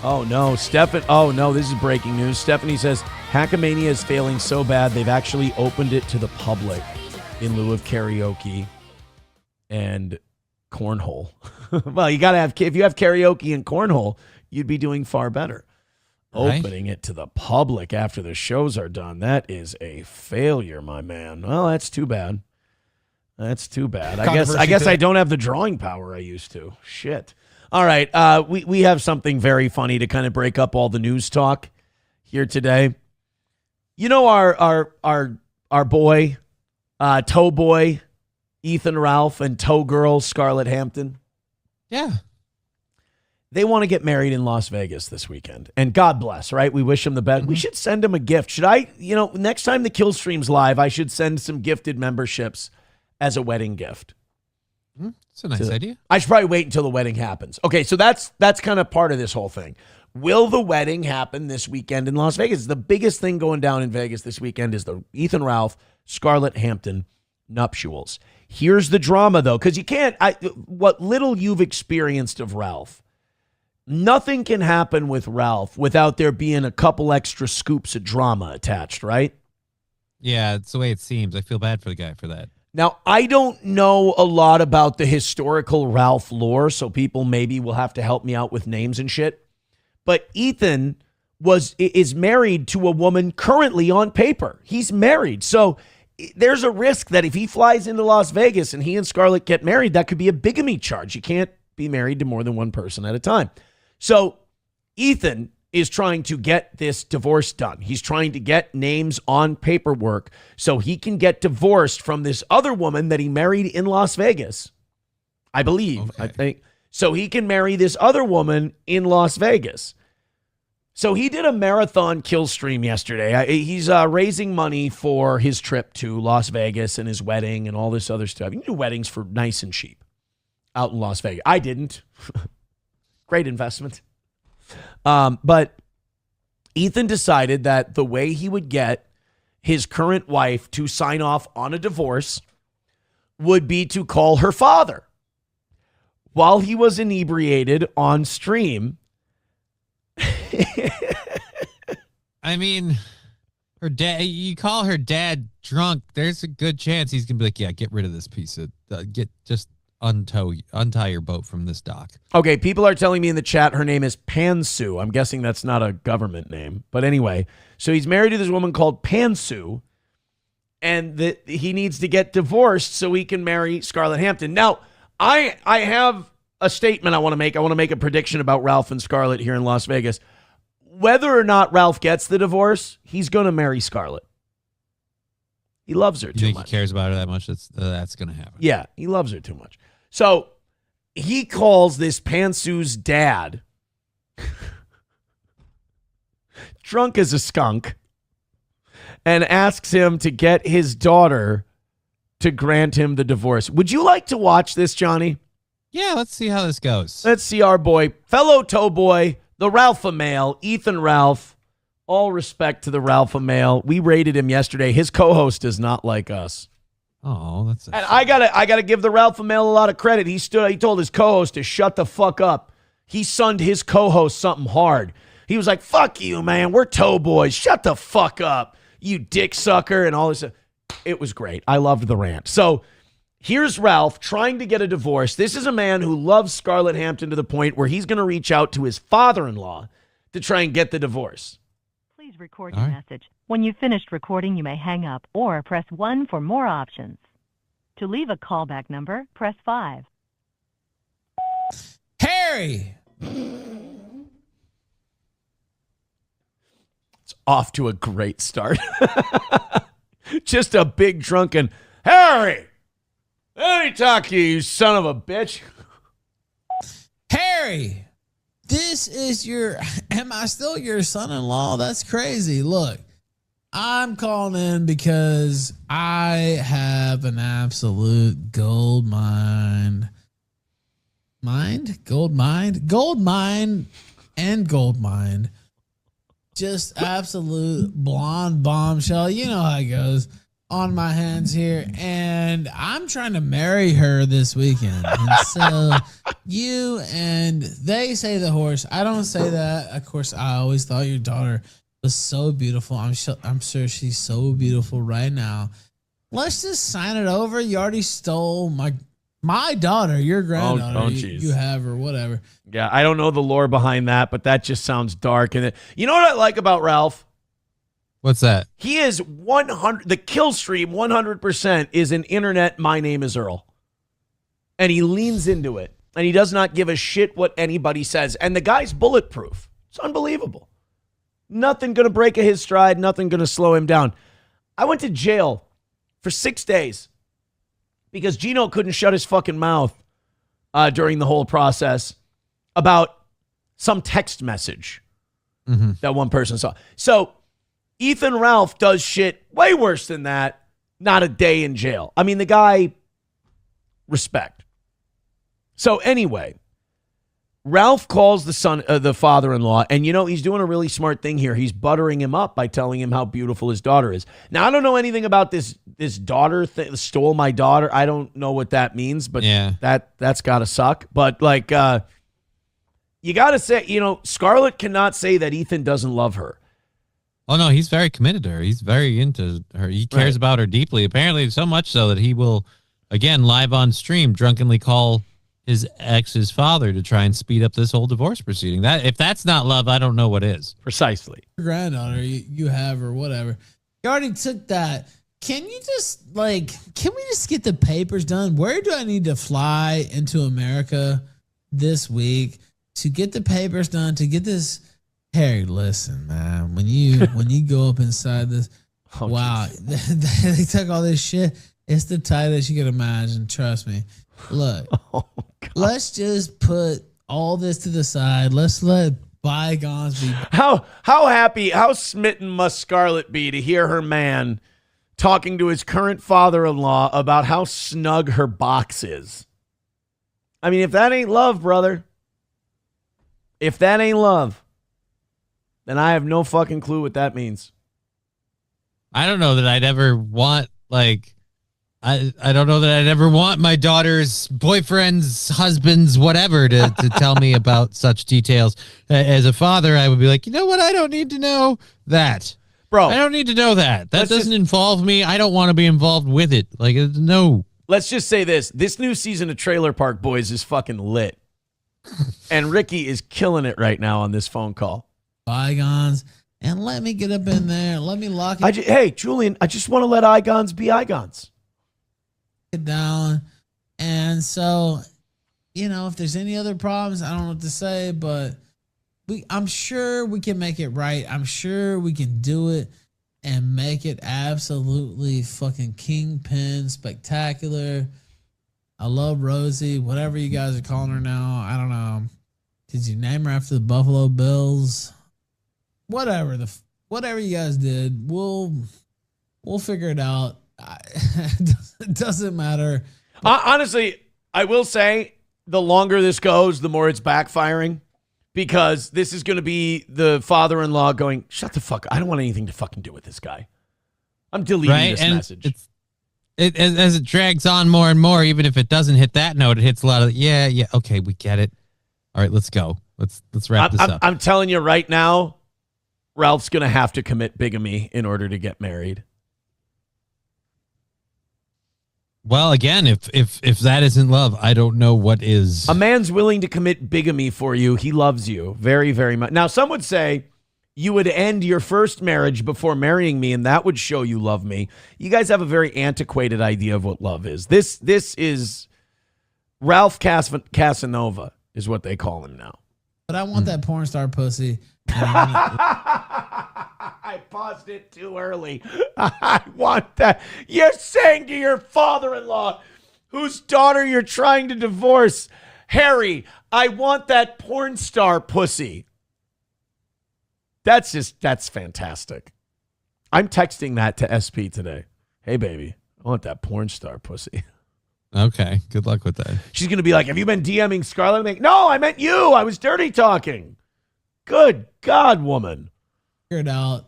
Oh, no. Oh, no. This is breaking news. Stephanie says Hackamania is failing so bad they've actually opened it to the public in lieu of karaoke and cornhole. Well, you got to have, if you have karaoke and cornhole, you'd be doing far better. Right. Opening it to the public after the shows are done. That is a failure, my man. Well, that's too bad. That's too bad. I guess I don't have the drawing power I used to. Shit. All right. We have something very funny to kind of break up all the news talk here today. You know our boy, toe boy, Ethan Ralph, and toe girl Scarlett Hampton? Yeah. They want to get married in Las Vegas this weekend. And God bless, right? We wish them the best. Mm-hmm. We should send them a gift. Should I, next time the Kill Stream's live, I should send some gifted memberships as a wedding gift. That's a nice idea. I should probably wait until the wedding happens. Okay, so that's kind of part of this whole thing. Will the wedding happen this weekend in Las Vegas? The biggest thing going down in Vegas this weekend is the Ethan Ralph, Scarlett Hampton nuptials. Here's the drama, though, because you can't, what little you've experienced of Ralph, nothing can happen with Ralph without there being a couple extra scoops of drama attached, right? Yeah, it's the way it seems. I feel bad for the guy for that. Now, I don't know a lot about the historical Ralph lore, so people maybe will have to help me out with names and shit. But Ethan is married to a woman currently on paper. He's married. So there's a risk that if he flies into Las Vegas and he and Scarlett get married, that could be a bigamy charge. You can't be married to more than one person at a time. So Ethan is trying to get this divorce done. He's trying to get names on paperwork so he can get divorced from this other woman that he married in Las Vegas. I believe. Okay. I think. So he can marry this other woman in Las Vegas. So he did a marathon kill stream yesterday. He's raising money for his trip to Las Vegas and his wedding and all this other stuff. You can do weddings for nice and cheap out in Las Vegas. I didn't. Great investment. But Ethan decided that the way he would get his current wife to sign off on a divorce would be to call her father. While he was inebriated on stream. I mean, her dad, you call her dad drunk, there's a good chance he's going to be like, yeah, get rid of this piece of, untie your boat from this dock. Okay, people are telling me in the chat her name is Pansu. I'm guessing that's not a government name. But anyway, so he's married to this woman called Pansu, and he needs to get divorced so he can marry Scarlett Hampton. Now, I have a statement I want to make. I want to make a prediction about Ralph and Scarlett here in Las Vegas. Whether or not Ralph gets the divorce, he's going to marry Scarlett. He loves her too much. You think he cares about her that much? That's going to happen. Yeah, he loves her too much. So he calls this Pansu's dad drunk as a skunk and asks him to get his daughter to grant him the divorce. Would you like to watch this, Johnny? Yeah, let's see how this goes. Let's see our boy, fellow toe boy, the Ralpha male, Ethan Ralph. All respect to the Ralpha male. We rated him yesterday. His co-host is not like us. Oh, that's. And I gotta give the Ralpha male a lot of credit. He told his co-host to shut the fuck up. He sunned his co-host something hard. He was like, "Fuck you, man. We're toe boys. Shut the fuck up, you dick sucker," and all this. It was great. I loved the rant. So here's Ralph trying to get a divorce. This is a man who loves Scarlett Hampton to the point where he's going to reach out to his father-in-law to try and get the divorce. Please record your message. When you've finished recording, you may hang up or press 1 for more options. To leave a callback number, press 5. Harry! It's off to a great start. Just a big drunken, Harry! Let me talk to you son of a bitch. Harry! This is am I still your son-in-law? That's crazy. Look, I'm calling in because I have an absolute gold mine. Gold mine. Just absolute blonde bombshell. You know how it goes. on my hands here, and I'm trying to marry her this weekend. And so you and they say the horse. I don't say that. Of course, I always thought your daughter was so beautiful. I'm sure she's so beautiful right now. Let's just sign it over. You already stole my daughter, your granddaughter. You have her, whatever. Yeah, I don't know the lore behind that, but that just sounds dark. And you know what I like about Ralph? What's that? He is 100. The kill stream 100% is an internet. My name is Earl, and he leans into it, and he does not give a shit what anybody says. And the guy's bulletproof. It's unbelievable. Nothing gonna break his stride. Nothing gonna slow him down. I went to jail for 6 days because Gino couldn't shut his fucking mouth during the whole process about some text message that one person saw. So Ethan Ralph does shit way worse than that. Not a day in jail. I mean, the guy, respect. So anyway, Ralph calls the father-in-law, and he's doing a really smart thing here. He's buttering him up by telling him how beautiful his daughter is. Now, I don't know anything about this daughter thing. Stole my daughter. I don't know what that means, but yeah, that's got to suck. But you got to say, Scarlett cannot say that Ethan doesn't love her. Oh, no, he's very committed to her. He's very into her. He cares about her deeply, apparently so much so that he will, again, live on stream, drunkenly call his ex's father to try and speed up this whole divorce proceeding. If that's not love, I don't know what is. Precisely. Your granddaughter, you have her, whatever. You already took that. Can you just, can we just get the papers done? Where do I need to fly into America this week to get the papers done, to get this? Harry, listen, man. When you go up inside this, wow, they took all this shit. It's the tightest you can imagine. Trust me. Look, let's just put all this to the side. Let's let bygones be. How happy, how smitten must Scarlett be to hear her man talking to his current father-in-law about how snug her box is? I mean, if that ain't love, brother, if that ain't love, then I have no fucking clue what that means. I don't know that I'd ever want, I don't know that I'd ever want my daughter's boyfriend's, husband's, whatever to tell me about such details. As a father, I would be like, you know what? I don't need to know that. Bro. I don't need to know that. That doesn't involve me. I don't want to be involved with it. No. Let's just say this. This new season of Trailer Park Boys is fucking lit. And Ricky is killing it right now on this phone call. Bygones, and let me get up in there. Let me lock it. Hey, Julian, I just want to let Igons be Igons. Down. And so, if there's any other problems, I don't know what to say, but I'm sure we can make it right. I'm sure we can do it and make it absolutely fucking kingpin spectacular. I love Rosie, whatever you guys are calling her now. I don't know. Did you name her after the Buffalo Bills? Whatever you guys did, we'll figure it out. It doesn't matter. Honestly, I will say the longer this goes, the more it's backfiring, because this is going to be the father-in-law going, shut the fuck up. I don't want anything to fucking do with this guy. I'm deleting this message. As it drags on more and more, even if it doesn't hit that note, it hits a lot of, yeah, okay, we get it. All right, let's go. Let's wrap this up. I'm telling you right now, Ralph's going to have to commit bigamy in order to get married. Well, again, if that isn't love, I don't know what is. A man's willing to commit bigamy for you. He loves you very, very much. Now, some would say you would end your first marriage before marrying me, and that would show you love me. You guys have a very antiquated idea of what love is. This is Ralph Casanova is what they call him now. But I want that porn star pussy. I paused it too early. I want that. You're saying to your father-in-law, whose daughter you're trying to divorce, Harry, I want that porn star pussy. That's fantastic. I'm texting that to SP today. Hey, baby, I want that porn star pussy. Okay, good luck with that. She's going to be like, have you been DMing Scarlett? I'm like, no, I meant you. I was dirty talking. Good God, woman. Figure it out.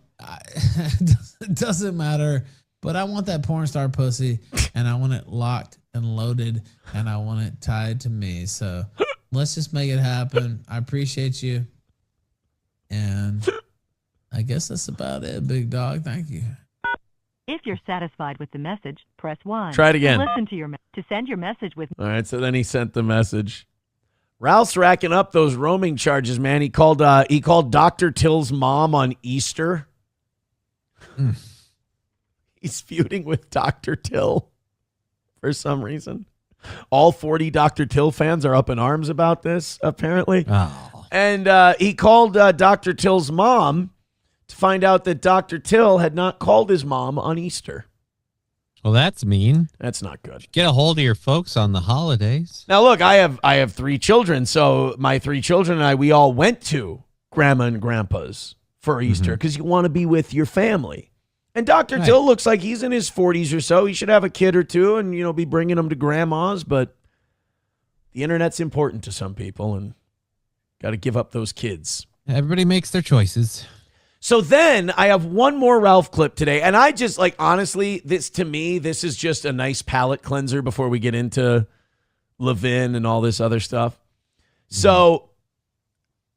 It doesn't matter. but I want that porn star pussy, and I want it locked and loaded, and I want it tied to me. So let's just make it happen. I appreciate you. And I guess that's about it, big dog. Thank you. If you're satisfied with the message, press 1. Try it again. To listen to to send your message with. All right, so then he sent the message. Ralph's racking up those roaming charges, man. He called Dr. Till's mom on Easter. He's feuding with Dr. Till for some reason. All 40 Dr. Till fans are up in arms about this, apparently. Oh. And he called Dr. Till's mom to find out that Dr. Till had not called his mom on Easter. Well, that's mean. That's not good. Get a hold of your folks on the holidays. Now, look, I have 3 children, so my 3 children and we all went to Grandma and Grandpa's for Easter because you want to be with your family. And Dr. Till looks like he's in his 40s or so. He should have a kid or two and, be bringing them to Grandma's, but the internet's important to some people and got to give up those kids. Everybody makes their choices. So then I have one more Ralph clip today. And I just honestly, this is just a nice palate cleanser before we get into Levin and all this other stuff. So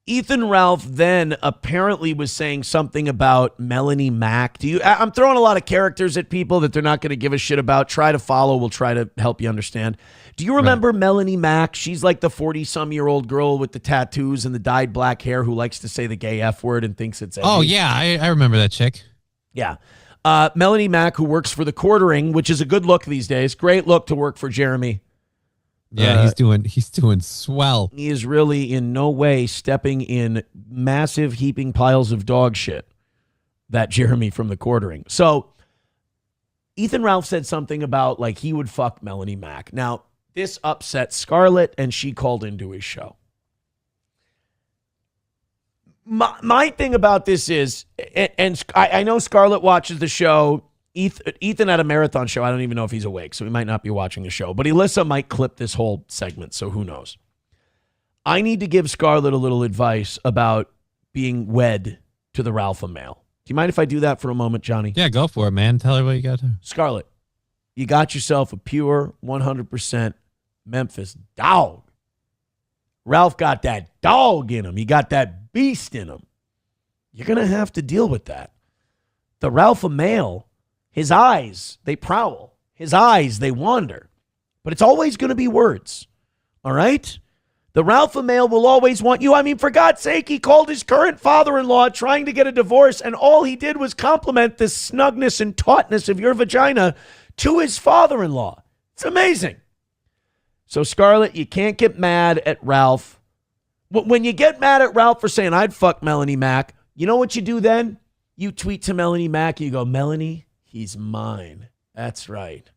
Ethan Ralph then apparently was saying something about Melanie Mack. I'm throwing a lot of characters at people that they're not going to give a shit about. Try to follow. We'll try to help you understand. Do you remember Melanie Mack? She's like the 40-some-year-old girl with the tattoos and the dyed black hair who likes to say the gay F word and thinks it's edgy. Oh, yeah. I remember that chick. Yeah. Melanie Mack, who works for the Quartering, which is a good look these days. Great look to work for Jeremy. Yeah, he's doing swell. He is really in no way stepping in massive heaping piles of dog shit, that Jeremy from the Quartering. So Ethan Ralph said something about he would fuck Melanie Mack. Now, this upset Scarlett, and she called into his show. My thing about this is, and I know Scarlett watches the show. Ethan had a marathon show. I don't even know if he's awake, so he might not be watching the show. But Alyssa might clip this whole segment, so who knows? I need to give Scarlett a little advice about being wed to the Ralph male. Do you mind if I do that for a moment, Johnny? Yeah, go for it, man. Tell her what you got to. Scarlett, you got yourself a pure 100% Memphis dog. Ralph got that dog in him. He got that beast in him. You're going to have to deal with that. The Ralph male, his eyes, they prowl. His eyes, they wander. But it's always going to be words. All right? The Ralph male will always want you. I mean, for God's sake, he called his current father-in-law trying to get a divorce, and all he did was compliment the snugness and tautness of your vagina to his father-in-law. It's amazing. So, Scarlett, you can't get mad at Ralph. When you get mad at Ralph for saying, I'd fuck Melanie Mack, you know what you do then? You tweet to Melanie Mack, you go, Melanie, he's mine. That's right.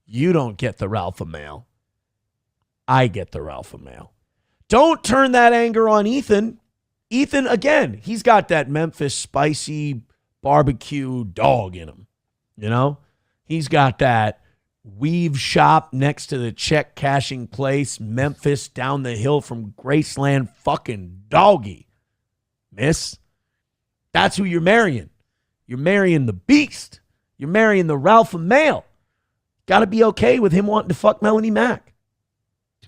You don't get the Ralph male. I get the Ralph male. Don't turn that anger on Ethan. Ethan, again, he's got that Memphis spicy barbecue dog in him. You know? He's got that weave shop next to the check cashing place, Memphis, down the hill from Graceland, fucking doggy. Miss, that's who you're marrying. You're marrying the beast. You're marrying the Ralph male. Got to be okay with him wanting to fuck Melanie Mack.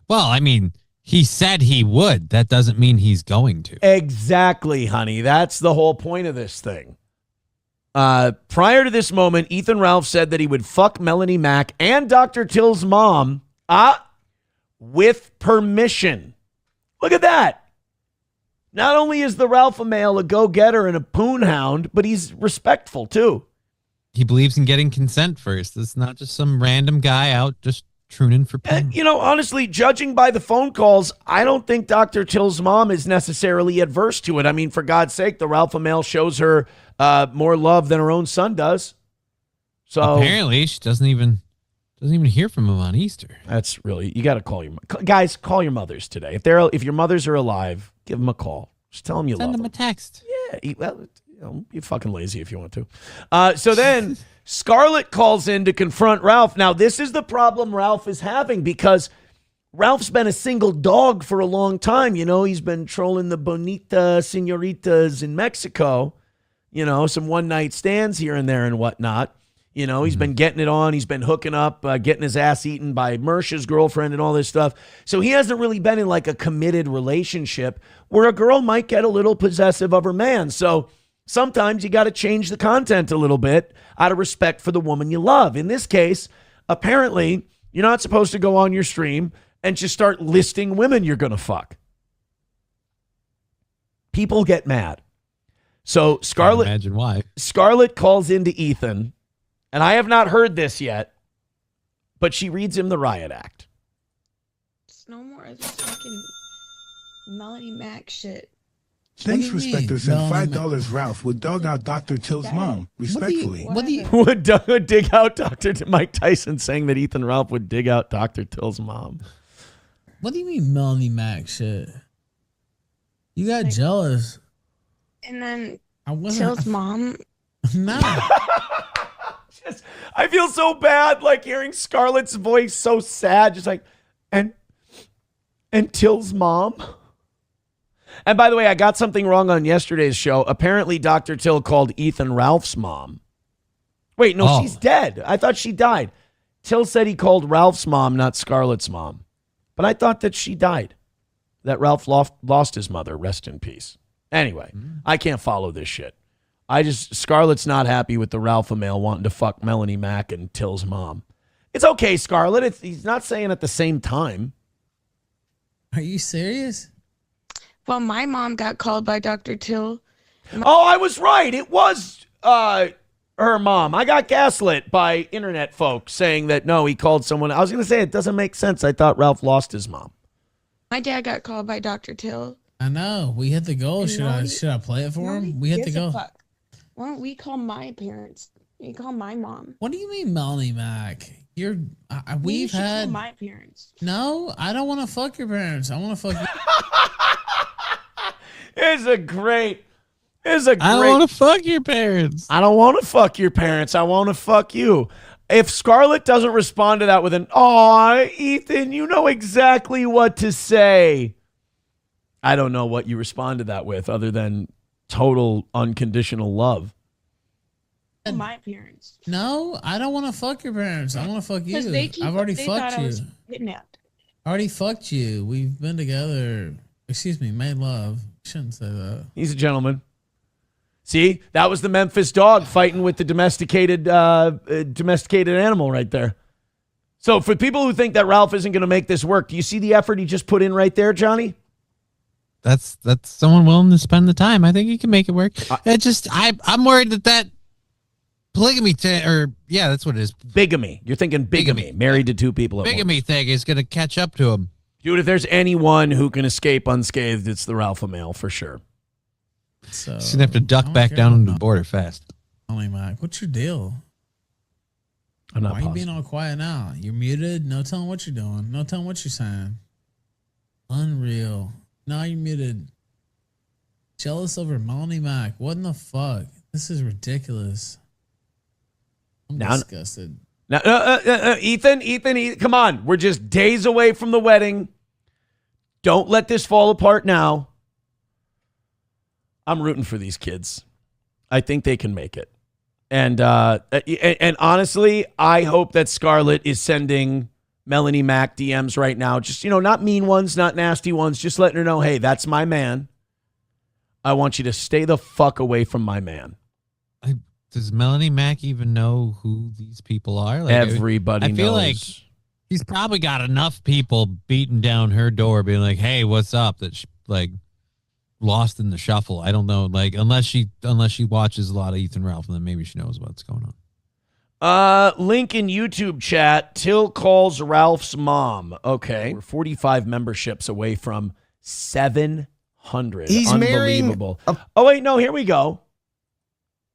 Well, I mean, he said he would. That doesn't mean he's going to. Exactly, honey. That's the whole point of this thing. Prior to this moment, Ethan Ralph said that he would fuck Melanie Mack and Dr. Till's mom with permission. Look at that. Not only is the Ralph male a go-getter and a poon hound, but he's respectful too. He believes in getting consent first. It's not just some random guy out just trooning for poon. And, honestly, judging by the phone calls, I don't think Dr. Till's mom is necessarily adverse to it. I mean, for God's sake, the Ralph male shows her more love than her own son does. So apparently, she doesn't even hear from him on Easter. That's really, you got to call guys. Call your mothers today. If your mothers are alive, give them a call. Just tell them you love them. Send them a text. Yeah, be fucking lazy if you want to. So then Scarlett calls in to confront Ralph. Now, this is the problem Ralph is having because Ralph's been a single dog for a long time. He's been trolling the bonita senoritas in Mexico. Some one-night stands here and there and whatnot. You know, he's been getting it on. He's been hooking up, getting his ass eaten by Mersha's girlfriend and all this stuff. So he hasn't really been in like a committed relationship where a girl might get a little possessive of her man. So sometimes you got to change the content a little bit out of respect for the woman you love. In this case, apparently, you're not supposed to go on your stream and just start listing women you're going to fuck. People get mad. So Scarlett, imagine why. Scarlett calls into Ethan, and I have not heard this yet, but she reads him the riot act. It's no more of this fucking Melanie Mac shit. Thanks, Respecter sent $5 Ralph would dog out Dr. Till's mom, respectfully. Would dig out Dr. Mike Tyson saying that Ethan Ralph would dig out Dr. Till's mom. What do you mean Melanie Mac shit? You got jealous. And then Till's mom. No. I feel so bad, like hearing Scarlett's voice so sad, just like, and Till's mom. And by the way, I got something wrong on yesterday's show. Apparently, Dr. Till called Ethan Ralph's mom. Wait, no, she's dead. I thought she died. Till said he called Ralph's mom, not Scarlett's mom. But I thought that she died. That Ralph lost his mother. Rest in peace. Anyway, I can't follow this shit. Scarlett's not happy with the Ralph male wanting to fuck Melanie Mac and Till's mom. It's okay, Scarlett. He's not saying at the same time. Are you serious? Well, my mom got called by Dr. Till. I was right. It was her mom. I got gaslit by internet folks saying that, no, he called someone. I was going to say it doesn't make sense. I thought Ralph lost his mom. My dad got called by Dr. Till. I know. We hit the goal. Should I play it for him? We hit the goal. Why don't we call my parents? We call my mom. What do you mean, Melanie Mac? We've had call my parents. No, I don't want to fuck your parents. I want to fuck you. It's a great. I don't want to fuck your parents. I don't want to fuck your parents. I want to fuck you. If Scarlett doesn't respond to that with an, "Aw, Ethan, you know exactly what to say," I don't know what you respond to that with other than total unconditional love. My parents. No, I don't want to fuck your parents. I want to fuck you. I've already fucked you. I already fucked you. We've been together. Excuse me, made love. Shouldn't say that. He's a gentleman. See, that was the Memphis dog fighting with the domesticated animal right there. So for people who think that Ralph isn't going to make this work, do you see the effort he just put in right there, Johnny? That's someone willing to spend the time. I think he can make it work. I'm worried that polygamy that's what it is. Bigamy. You're thinking bigamy. Married to two people at once. Bigamy thing is going to catch up to him. Dude, if there's anyone who can escape unscathed, it's the Ralph male for sure. So he's going to have to duck back down into the border fast. Holy Mike, what's your deal? I'm not Why are you being all quiet now? You're muted. No telling what you're doing. No telling what you're saying. Unreal. Now you're muted. Jealous over Melanie Mac. What in the fuck? This is ridiculous. I'm disgusted. Now, Ethan, come on. We're just days away from the wedding. Don't let this fall apart now. I'm rooting for these kids. I think they can make it. And honestly, I hope that Scarlett is sending Melanie Mac DMs right now. Just, not mean ones, not nasty ones. Just letting her know, hey, that's my man. I want you to stay the fuck away from my man. Does Melanie Mac even know who these people are? Like, everybody knows. I feel like he's probably got enough people beating down her door being like, hey, what's up? That she, lost in the shuffle. I don't know. Unless she watches a lot of Ethan Ralph, and then maybe she knows what's going on. Link in YouTube chat. Till calls Ralph's mom. Okay. We're 45 memberships away from 700. He's unbelievable. Oh, wait, no, here we go.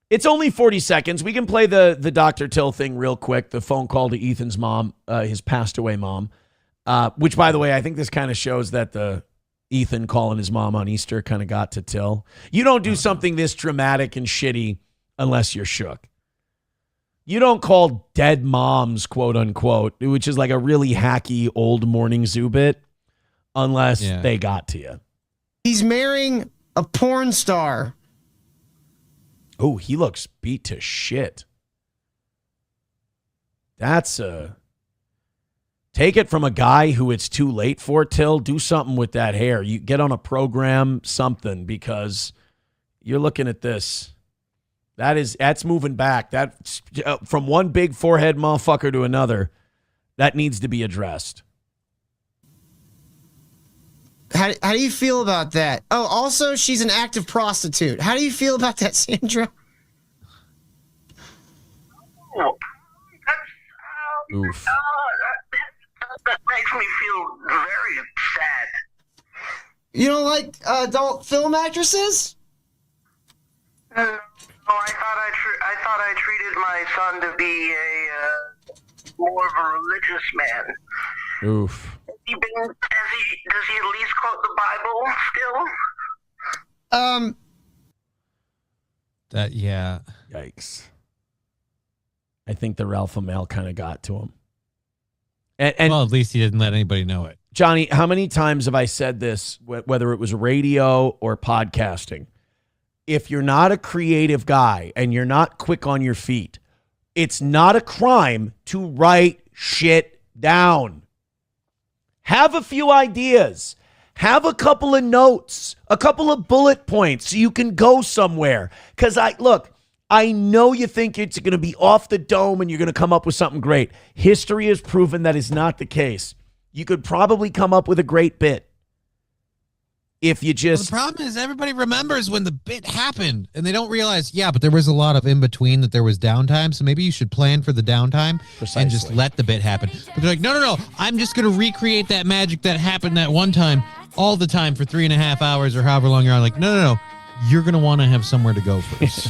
It's only 40 seconds. We can play the Dr. Till thing real quick. The phone call to Ethan's mom, his passed away mom, which, by the way, I think this kind of shows that the Ethan calling his mom on Easter kind of got to Till. You don't do something this dramatic and shitty unless you're shook. You don't call dead moms, quote unquote, which is like a really hacky old morning zoo bit, unless they got to you. He's marrying a porn star. Oh, he looks beat to shit. That's take it from a guy who it's too late for, Till. Do something with that hair. You get on a program, something, because you're looking at this. That's moving back. That from one big forehead motherfucker to another, that needs to be addressed. How do you feel about that? Oh, also, she's an active prostitute. How do you feel about that, Sandra? Oof. That makes me feel very sad. You don't like adult film actresses? I thought I treated my son to be a more of a religious man. Oof. Does he at least quote the Bible still? Yeah. Yikes. I think the Ralph O'Mall kind of got to him. And well, at least he didn't let anybody know it. Johnny, how many times have I said this, whether it was radio or podcasting? If you're not a creative guy and you're not quick on your feet, it's not a crime to write shit down. Have a few ideas. Have a couple of notes, a couple of bullet points so you can go somewhere. Because I know you think it's going to be off the dome and you're going to come up with something great. History has proven that is not the case. You could probably come up with a great bit if you just... Well, the problem is everybody remembers when the bit happened and they don't realize, but there was a lot of in between that there was downtime. So maybe you should plan for the downtime and just let the bit happen. But they're like, no. I'm just going to recreate that magic that happened that one time all the time for 3.5 hours or however long you're on. Like, no. You're going to want to have somewhere to go first.